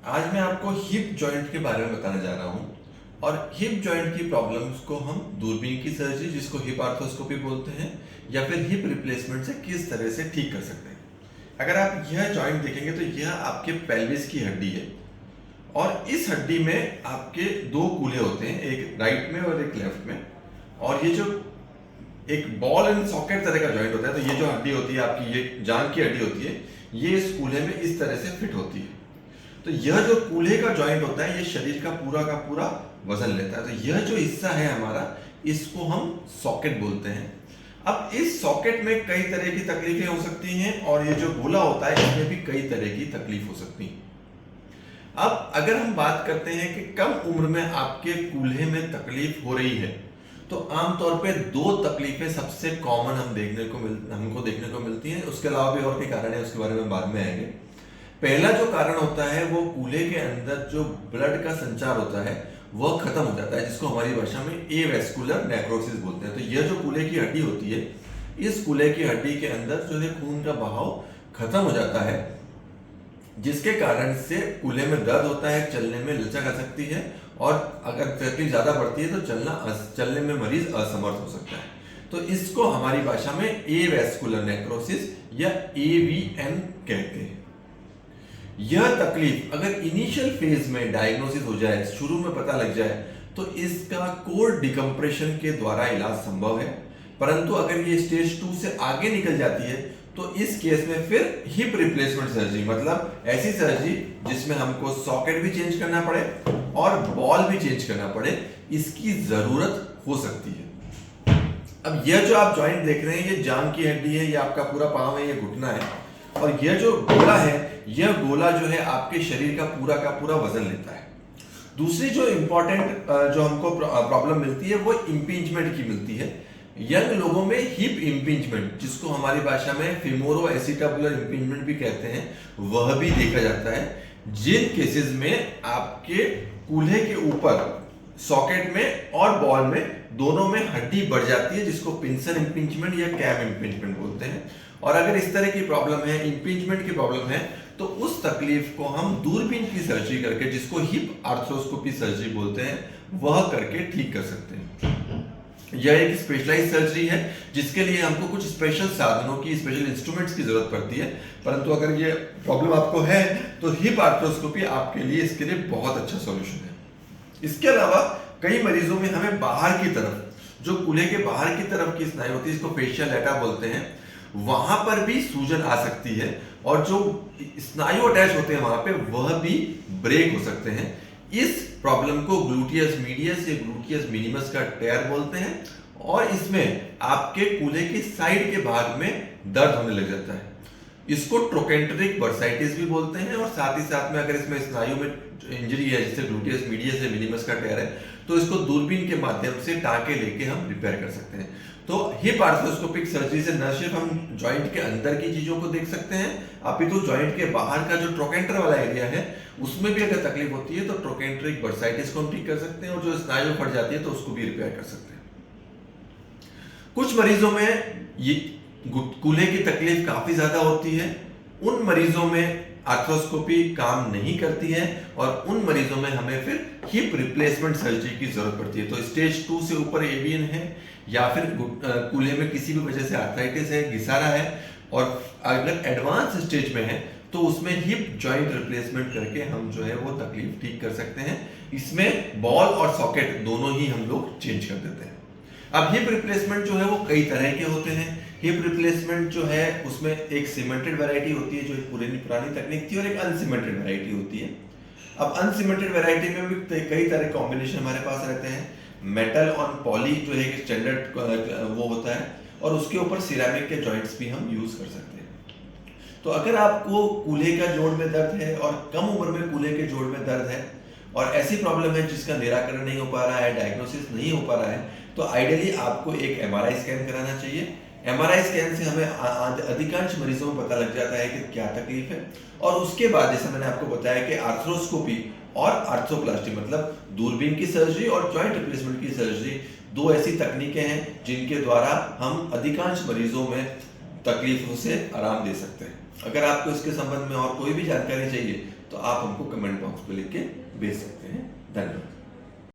आज मैं आपको हिप जॉइंट के बारे में बताने जा रहा हूँ। और हिप जॉइंट की प्रॉब्लम्स को हम दूरबीन की सर्जरी, जिसको हिप आर्थ्रोस्कोपी बोलते हैं, या फिर हिप रिप्लेसमेंट से किस तरह से ठीक कर सकते हैं। अगर आप यह जॉइंट देखेंगे तो यह आपके पेल्विस की हड्डी है, और इस हड्डी में आपके दो कूल्हे होते हैं, एक राइट में और एक लेफ्ट में। और ये जो एक बॉल एंड सॉकेट तरह का जॉइंट होता है, तो ये जो हड्डी होती है आपकी, ये जांघ की हड्डी होती है, ये इस कूल्हे में इस तरह से फिट होती है। तो यह जो कूल्हे का जॉइंट होता है, ये शरीर का पूरा वजन लेता है। तो यह जो हिस्सा है हमारा, इसको हम सॉकेट बोलते हैं। अब इस सॉकेट में कई तरह की तकलीफें हो सकती हैं, और ये जो गोला होता है इसमें भी कई तरह की तकलीफ हो सकती है। अब अगर हम बात करते हैं कि कम उम्र में आपके कूल्हे में तकलीफ हो रही है, तो आमतौर पे दो तकलीफें सबसे कॉमन हमको देखने को मिलती हैं। उसके अलावा भी और भी कारण है, उसके बारे में बाद में आएंगे। पहला जो कारण होता है वो कूल्हे के अंदर जो ब्लड का संचार होता है वह खत्म हो जाता है, जिसको हमारी भाषा में एवेस्कुलर नेक्रोसिस बोलते हैं। तो यह जो कूल्हे की हड्डी होती है, इस कूल्हे की हड्डी के अंदर जो है खून का बहाव खत्म हो जाता है, जिसके कारण से कूल्हे में दर्द होता है, चलने में लचक आ सकती है, और अगर तकलीफ ज्यादा बढ़ती है तो चलने में मरीज असमर्थ हो सकता है। तो इसको हमारी भाषा में एवेस्कुलर नेक्रोसिस या एवीएन कहते हैं। यह तकलीफ अगर इनिशियल फेज में डायग्नोसिस हो जाए, शुरू में पता लग जाए, तो इसका कोर डिकम्प्रेशन के द्वारा इलाज संभव है। परंतु अगर ये स्टेज 2 से आगे निकल जाती है, तो इस केस में फिर हिप रिप्लेसमेंट सर्जरी, मतलब ऐसी सर्जरी जिसमें हमको सॉकेट भी चेंज करना पड़े और बॉल भी चेंज करना पड़े, इसकी जरूरत हो सकती है। अब यह जो आप जॉइंट देख रहे हैं, ये जांघ की हड्डी है, ये आपका पूरा पांव है, ये घुटना है, और यह जो गोला है, यह गोला जो है आपके शरीर का पूरा वजन लेता है। दूसरी जो इंपॉर्टेंट जो हमको प्रॉब्लम मिलती है वो इम्पींचमेंट की मिलती है। यंग लोगों में हिप इम्पींचमेंट, जिसको हमारी भाषा में फिमोरो एसिटाबुलर इम्पींचमेंट भी कहते हैं, वह भी देखा जाता है। जिन केसेस में आपके कूल्हे के ऊपर सॉकेट में और बॉल में दोनों में हड्डी बढ़ जाती है, जिसको पिंसर इम्पींचमेंट या कैम इम्पींचमेंट बोलते हैं। और अगर इस तरह की प्रॉब्लम है, इम्पींचमेंट की प्रॉब्लम है, तो उस तकलीफ को हम दूरबीन की सर्जरी करके, जिसको हिप आर्थ्रोस्कोपी सर्जरी बोलते हैं, वह करके ठीक कर सकते हैं। यह एक स्पेशलाइज्ड सर्जरी है, जिसके लिए हमको कुछ स्पेशल साधनों की, स्पेशल इंस्ट्रूमेंट्स की जरूरत पड़ती है। परंतु अगर ये प्रॉब्लम आपको है, तो हिप आर्थ्रोस्कोपी आपके लिए, इसके लिए बहुत अच्छा सॉल्यूशन है। इसके अलावा कई मरीजों में हमें बाहर की तरफ, जो कूल्हे के बाहर की तरफ की स्नायु होती है, इसको फेशियल लेटा बोलते हैं, वहां पर भी सूजन आ सकती है, और जो स्नायु अटैच होते हैं वहां पे, वह भी ब्रेक हो सकते हैं। इस प्रॉब्लम को ग्लूटियस मीडियस या ग्लूटियस मिनिमस का टेयर बोलते हैं, और इसमें आपके कूल्हे की साइड के भाग में दर्द होने लग जाता है। इसको ट्रोकेंट्रिक बर्साइटिस भी बोलते हैं। और साथ ही साथ में अगर इसमें स्नायु में इंजरी है, जैसे ग्लूटियस मीडियस या मिनिमस का टेयर है, तो इसको दूरबीन के माध्यम से टांके लेके हम रिपेयर कर सकते हैं। तो हिप आर्थ्रोस्कोपिक सर्जरी से न सिर्फ हम जॉइंट के अंदर की चीजों को देख सकते हैं, अपितु जॉइंट के बाहर का जो ट्रोकेंटर वाला एरिया है, उसमें भी अगर तकलीफ होती है, तो ट्रोकेंट्रिक बर्साइटिस को हम ठीक कर सकते हैं, और जो स्नायु फट जाती है तो उसको भी रिपेयर कर सकते हैं। कुछ मरीजों में ये कूल्हे की तकलीफ काफी ज्यादा होती है, उन मरीजों में आर्थ्रोस्कोपी काम नहीं करती है, और उन मरीजों में हमें फिर हिप रिप्लेसमेंट सर्जरी की जरूरत पड़ती है। तो स्टेज 2 से ऊपर एवीएन है, या फिर कूल्हे में किसी भी वजह से आर्थराइटिस है, घिसारा है, और अगर एडवांस स्टेज में है, तो उसमें हिप जॉइंट रिप्लेसमेंट करके हम जो है वो तकलीफ ठीक कर सकते हैं। इसमें बॉल और सॉकेट दोनों ही हम लोग चेंज कर देते हैं। अब हिप रिप्लेसमेंट जो है वो कई तरह के होते हैं। हिप रिप्लेसमेंट जो है उसमें एक सीमेंटेड वैरायटी होती है, जो एक पुरानी तकनीक थी, और एक अनसीमेंटेड वैरायटी होती है। अब अनसीमेंटेड वैरायटी में भी कई तरह कॉम्बिनेशन हमारे पास रहते हैं। मेटल ऑन पॉली जो है एक स्टैंडर्ड वो होता है, और उसके ऊपर सिरेमिक के जॉइंट्स भी हम यूज कर सकते हैं। तो अगर आपको कूल्हे का जोड़ में दर्द है, और कम उम्र में कूल्हे के जोड़ में दर्द है, और ऐसी प्रॉब्लम है जिसका निराकरण नहीं हो पा रहा है, डायग्नोसिस नहीं हो पा रहा है, तो आइडियली आपको एक एमआरआई स्कैन कराना चाहिए। एमआरआई स्कैन से हमें अधिकांश मरीजों में पता लग जाता है कि क्या तकलीफ है, और उसके बाद जैसे मैंने आपको बताया कि आर्थ्रोस्कोपी और आर्थ्रोप्लास्टी, मतलब दूरबीन की सर्जरी और जॉइंट रिप्लेसमेंट की सर्जरी, दो ऐसी तकनीकें हैं जिनके द्वारा हम अधिकांश मरीजों में तकलीफों से आराम दे सकते हैं। अगर आपको इसके संबंध में और कोई भी जानकारी चाहिए, तो आप हमको कमेंट बॉक्स में लिख के भेज सकते हैं। धन्यवाद।